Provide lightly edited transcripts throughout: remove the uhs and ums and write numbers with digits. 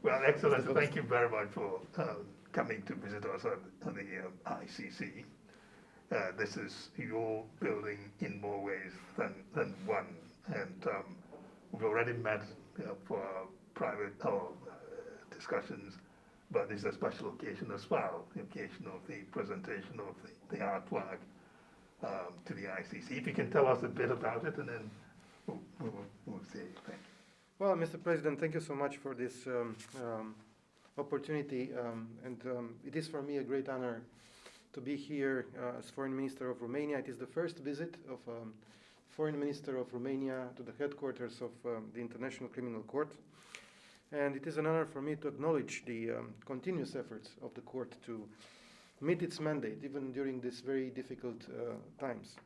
Well, Excellency, thank you very much for coming to visit us on the ICC. This is your building in more ways than one, and we've already met for private discussions, but this is a special occasion as well, the occasion of the presentation of the artwork to the ICC. If you can tell us a bit about it, and then we'll see. Thank you. Well, Mr. President, thank you so much for this opportunity, and it is for me a great honor to be here as Foreign Minister of Romania. It is the first visit of Foreign Minister of Romania to the headquarters of the International Criminal Court, and it is an honor for me to acknowledge the continuous efforts of the court to meet its mandate, even during these very difficult times.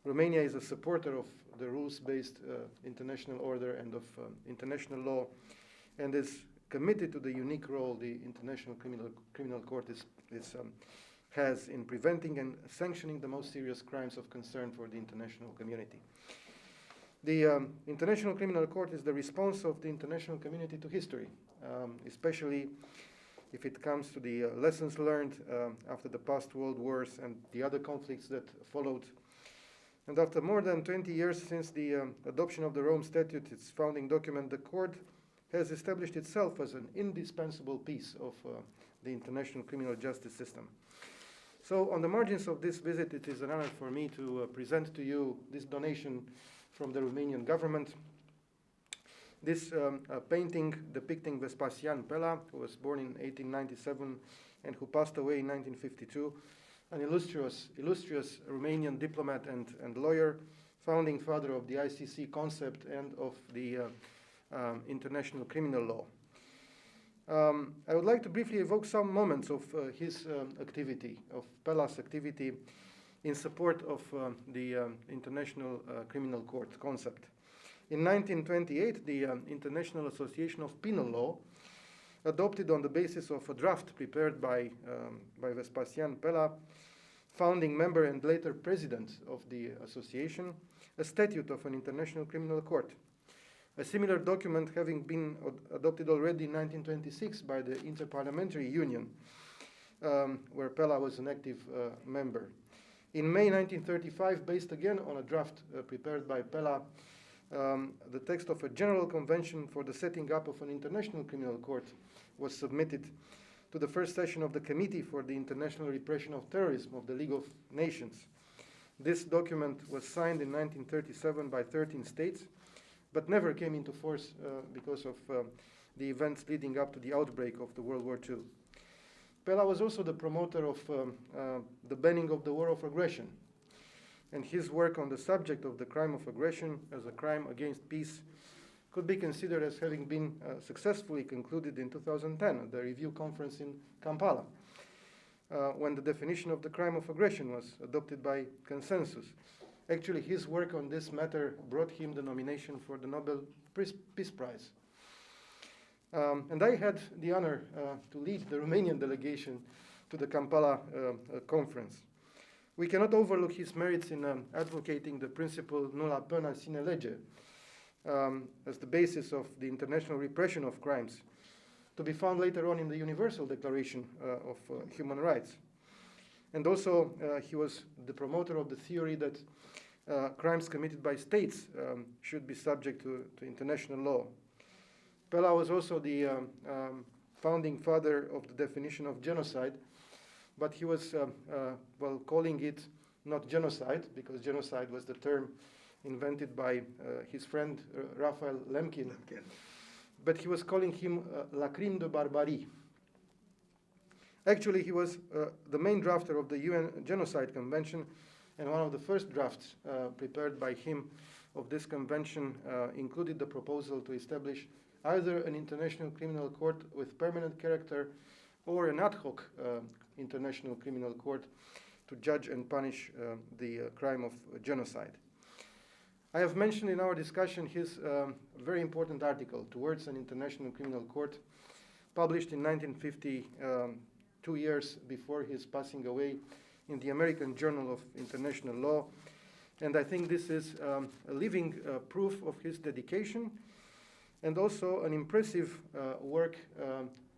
Romania is a supporter of the rules-based international order and of international law, and is committed to the unique role the International Criminal Court has in preventing and sanctioning the most serious crimes of concern for the international community. The International Criminal Court is the response of the international community to history, especially if it comes to the lessons learned after the past world wars and the other conflicts that followed. And after more than 20 years since the adoption of the Rome Statute, its founding document, the court has established itself as an indispensable piece of the international criminal justice system. So on the margins of this visit, it is an honor for me to present to you this donation from the Romanian government. This painting depicting Vespasian Pela, who was born in 1897 and who passed away in 1952, an illustrious Romanian diplomat and lawyer, founding father of the ICC concept and of the international criminal law. I would like to briefly evoke some moments of his activity, of Pela's activity in support of the International Criminal Court concept. In 1928, the International Association of Penal Law adopted, on the basis of a draft prepared by Vespasian Pela, founding member and later president of the association, a statute of an international criminal court. A similar document having been adopted already in 1926 by the Interparliamentary Union, where Pela was an active member. In May 1935, based again on a draft prepared by Pela, the text of a general convention for the setting up of an international criminal court was submitted to the first session of the Committee for the International Repression of Terrorism of the League of Nations. This document was signed in 1937 by 13 states, but never came into force because of the events leading up to the outbreak of the World War II. Pela was also the promoter of the banning of the war of aggression, and his work on the subject of the crime of aggression as a crime against peace could be considered as having been successfully concluded in 2010 at the review conference in Kampala, when the definition of the crime of aggression was adopted by consensus. Actually, his work on this matter brought him the nomination for the Nobel Peace Prize. And I had the honor to lead the Romanian delegation to the Kampala conference. We cannot overlook his merits in advocating the principle nulla pena sine lege as the basis of the international repression of crimes, to be found later on in the Universal Declaration of Human Rights. And also, he was the promoter of the theory that crimes committed by states should be subject to international law. Pela was also the founding father of the definition of genocide, but he was, calling it not genocide, because genocide was the term invented by his friend Raphael Lemkin, but he was calling him la crime de barbarie. Actually, he was the main drafter of the UN Genocide Convention, and one of the first drafts prepared by him of this convention included the proposal to establish either an international criminal court with permanent character or an ad hoc international criminal court to judge and punish the crime of genocide. I have mentioned in our discussion his very important article, Towards an International Criminal Court, published in 1950, 2 years before his passing away, in the American Journal of International Law. And I think this is a living proof of his dedication and also an impressive work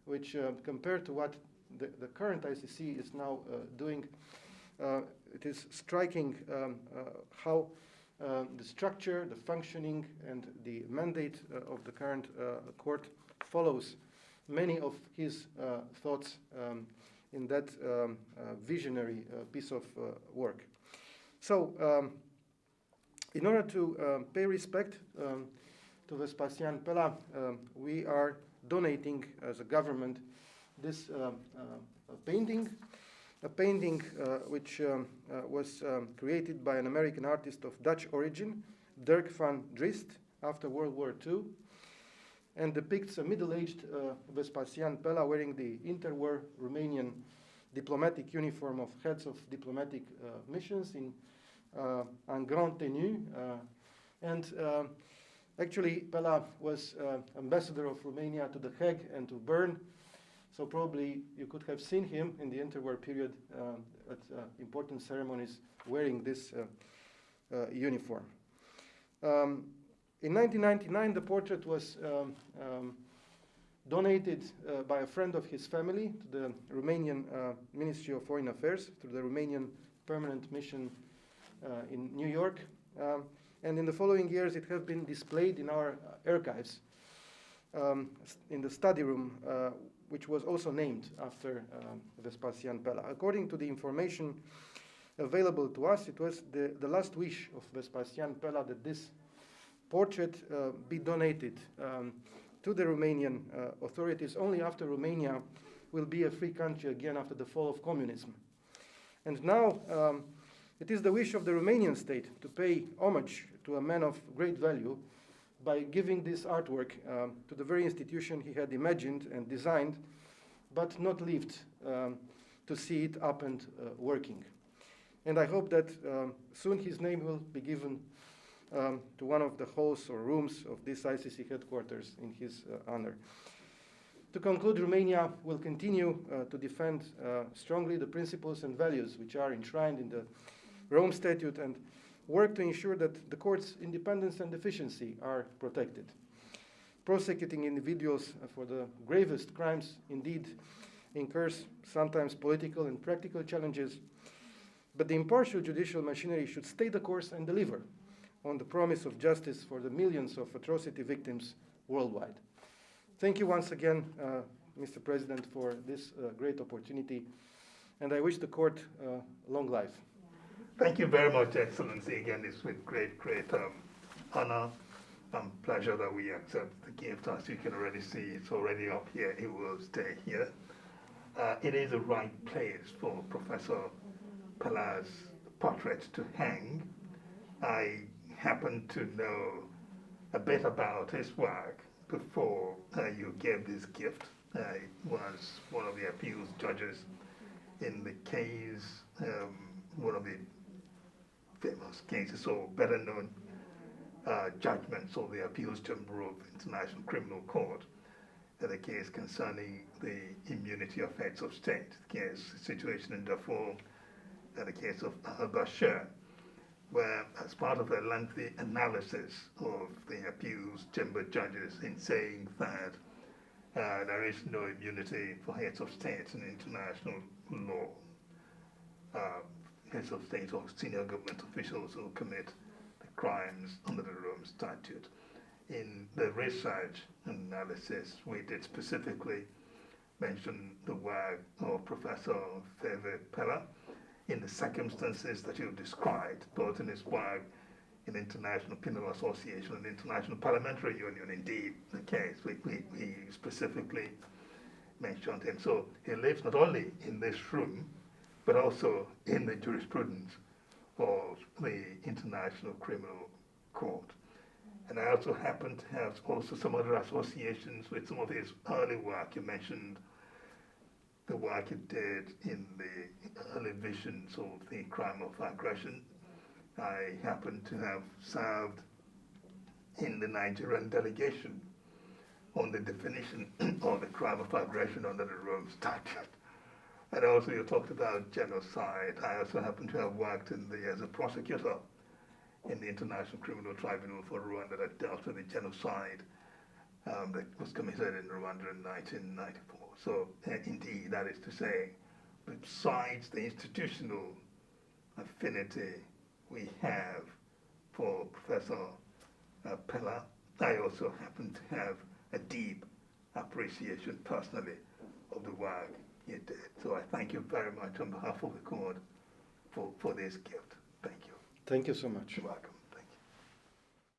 which, compared to what the current ICC is now doing, it is striking how the structure, the functioning, and the mandate of the current court follows many of his thoughts in that visionary piece of work. So, in order to pay respect to Vespasian Pela, we are donating as a government this painting, a painting which was created by an American artist of Dutch origin, Dirk van Drist, after World War II, and depicts a middle-aged Vespasian Pela wearing the interwar Romanian diplomatic uniform of heads of diplomatic missions in en grande tenue. And actually, Pela was ambassador of Romania to The Hague and to Bern, so probably you could have seen him in the interwar period at important ceremonies wearing this uniform. In 1999, the portrait was donated by a friend of his family to the Romanian Ministry of Foreign Affairs, to the Romanian Permanent Mission in New York. And in the following years, it has been displayed in our archives in the study room, which was also named after Vespasian Pela. According to the information available to us, it was the last wish of Vespasian Pela that this portrait be donated to the Romanian authorities only after Romania will be a free country again after the fall of communism. And now it is the wish of the Romanian state to pay homage to a man of great value by giving this artwork to the very institution he had imagined and designed, but not lived to see it up and working. And I hope that soon his name will be given to one of the halls or rooms of this ICC headquarters in his honor. To conclude, Romania will continue to defend strongly the principles and values which are enshrined in the Rome Statute and work to ensure that the court's independence and efficiency are protected. Prosecuting individuals for the gravest crimes indeed incurs sometimes political and practical challenges, but the impartial judicial machinery should stay the course and deliver on the promise of justice for the millions of atrocity victims worldwide. Thank you once again, Mr. President, for this great opportunity, and I wish the court long life. Thank you very much, Excellency. Again, it's with great honor and pleasure that we accept the gift. As you can already see, it's already up here. It will stay here. It is the right place for Professor Pela's portrait to hang. I happen to know a bit about his work before you gave this gift. I was one of the appeals judges in the case, one of the famous cases or better known judgments of the Appeals Chamber of International Criminal Court, the case concerning the immunity of heads of state, the case situation in Darfur, the case of al-Bashir, where as part of a lengthy analysis of the appeals chamber judges in saying that there is no immunity for heads of state in international law, heads of state or senior government officials who commit the crimes under the Rome Statute. In the research analysis, we did specifically mention the work of Professor Feve Pela in the circumstances that you've described, both in his work in the International Penal Association and the International Parliamentary Union. Indeed, the case, we specifically mentioned him. So he lives not only in this room, but also in the jurisprudence of the International Criminal Court. And I also happen to have also some other associations with some of his early work. You mentioned the work he did in the early visions of the crime of aggression. I happen to have served in the Nigerian delegation on the definition of the crime of aggression under the Rome Statute. And also you talked about genocide. I also happen to have worked as a prosecutor in the International Criminal Tribunal for Rwanda that dealt with the genocide that was committed in Rwanda in 1994. So indeed, that is to say, besides the institutional affinity we have for Professor Pella, I also happen to have a deep appreciation personally of the work he did. So I thank you very much on behalf of the court for this gift. Thank you. Thank you so much. You're welcome.